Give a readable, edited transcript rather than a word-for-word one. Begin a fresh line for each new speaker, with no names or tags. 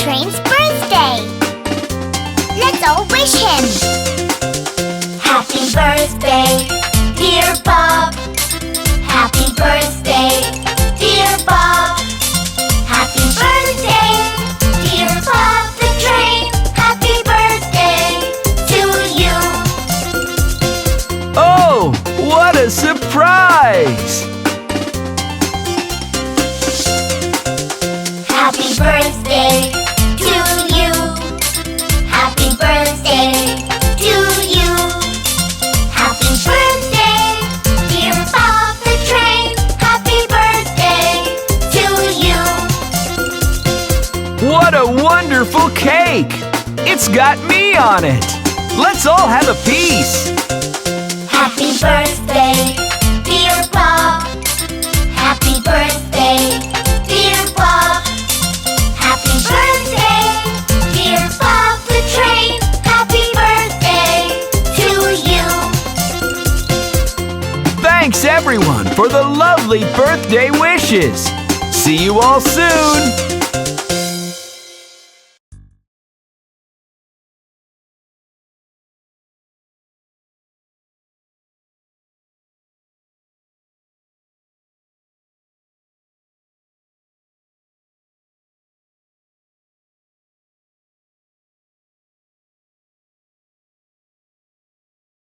train's birthday. Let's all wish him. Happy birthday, dear Bob. Happy birthday, dear Bob. Happy birthday, dear Bob the train. Happy birthday to you.
Oh, what a surprise!
Happy birthday to you. Happy birthday to you. Happy birthday, dear Bob the train. Happy birthday to you.
What a wonderful cake! It's got me on it! Let's all have a piece!
Happy birthday, dear Bob. Happy birthday, dear Bob. Happy birthday, dear Bob the train. Happy birthday to you.
Thanks everyone for the lovely birthday wishes! See you all soon!